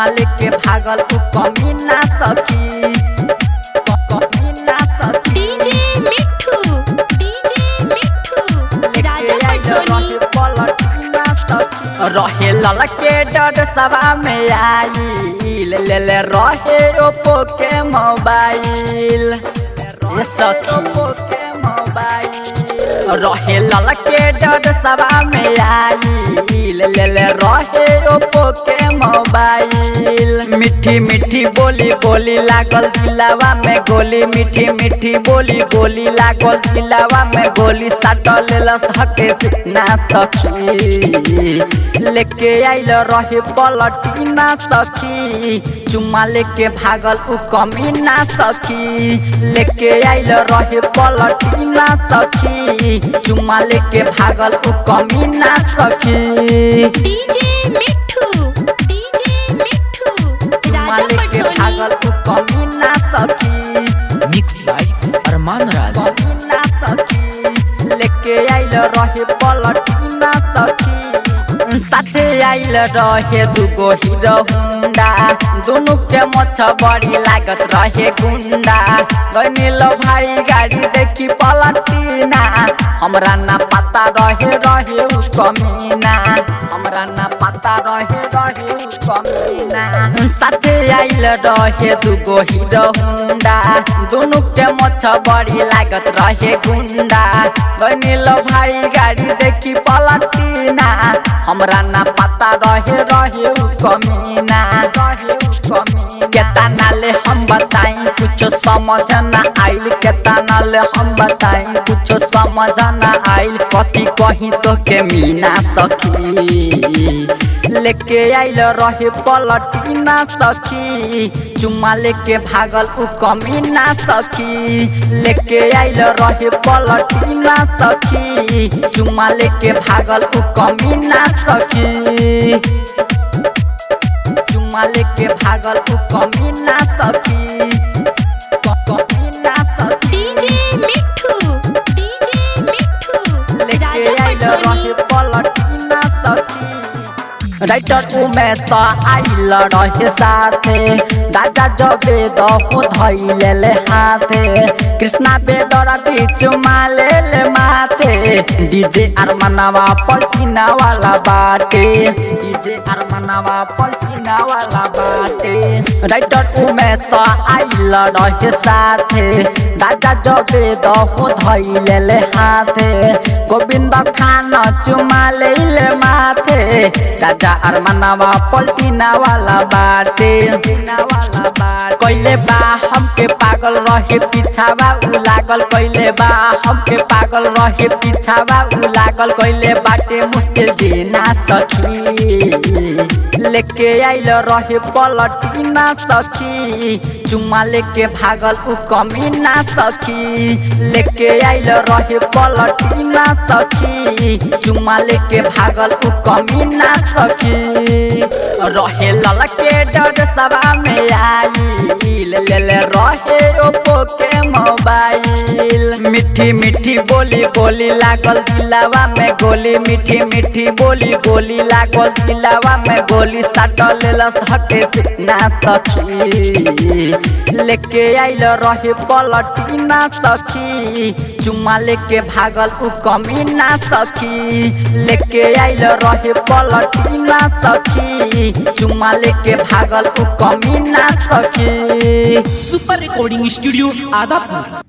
चुमा लेके भागल उ कमीना सखी कमीना सखी। डीजे मिठू राजा पटोनी रहे ललके डर सभा में आई ले रहे ओप्पो के मोबाइल ये सखी के मोबाइल रहे ललके डर सभा में आई ले रहे ओप्पो के मोबाइल। मीठी मीठी बोली बोली लागल दिलावा में गोली मीठी मीठी बोली बोली लागल दिलावा में गोली साटल हके ना सखी लेके आइल रहे पलटीना सखी चुमा लेके भागल उ कमीना सखी लेके आइल रहे पलटीना सखी चुमा लेके भागल उ कमीना सखी। डीजे मिठू चुमा राजा लेके भागल पटोनी उ कमीना सखी मिक्स बाय अरमान राज। कमीना सखी लेके आइल रहे पलटीना सखी साथे आइल रहे दुगो हीरो हुंडा दोनों के मछ बड़ी लागत रहे गुंडा गनिल भाई गाड़ी देखी पलटीना हमरा ना पता रहे उ कमीना हमरा ना पता रहे उ कमीना। साथे आइल रहे दुगो हीरो हुंडा दोनों के मछ बड़ी लागत रहे गुंडा गनिल भाई गाड़ी देखी पलटीना हमरा ना पता रहे उ कमीना केतना ले हम बताई कुछ समझ ना आइल केतना ले हम बताई कुछ समझ ना आइल कथी कहीं तो के मीना सखी लेके आइल रहे पलटीना सखी चुमा लेके भागल उ कमीना सखी लेके आइल रहे पलटीना सखी चुमा लेके भागल उ कमीना सखी चुमा लेके भागल उ कमीना सखी कमीना सखी। डीजे मिठू लेके राजा आइल रहे पटोनी पलटीना सखी राइटर उमेश आइल रहे साथे दादा जबे दहो धैले हाथे कृष्णा बेदरा बीच माले माथे डीजे अरमानवा पलटीना वाला बाटे डीजे अरमानवा पलटीना वाला बाटे राइटर उमेश आइल रहे साथे दादा जबे दहो धैले हाथे गोविंद खान चुमा ले माथे दादा अरमानवा पलटीना वाला बाटे कैले बा हमके पागल रहे पीछावा उ लागल कैले बा हमके पागल रहे पीछावा उ लागल कैले बाटे मुश्किल जीना सखी लेके आइल रहे पलटीना सखी चुमा लेके भागल उ कमीना सखी लेके आइल रहे पलटीना सखी चुमा लेके भागल उ कमीना सखी रहे ललके डर सभा में आई ले रहे ओप्पो के मोबाइल मीठी मीठी बोली बोली लागल दिलावा में गोली मीठी मीठी बोली बोली लागल दिलावा में गोली साटल हके ना सखी लेके आइल रहे पलटीना सखी चुमा लेके भागल उ कमीना सखी लेके आइल रहे पलटीना सखी चुमा लेके भागल उ कमीना सखी। Super recording studio Adapur.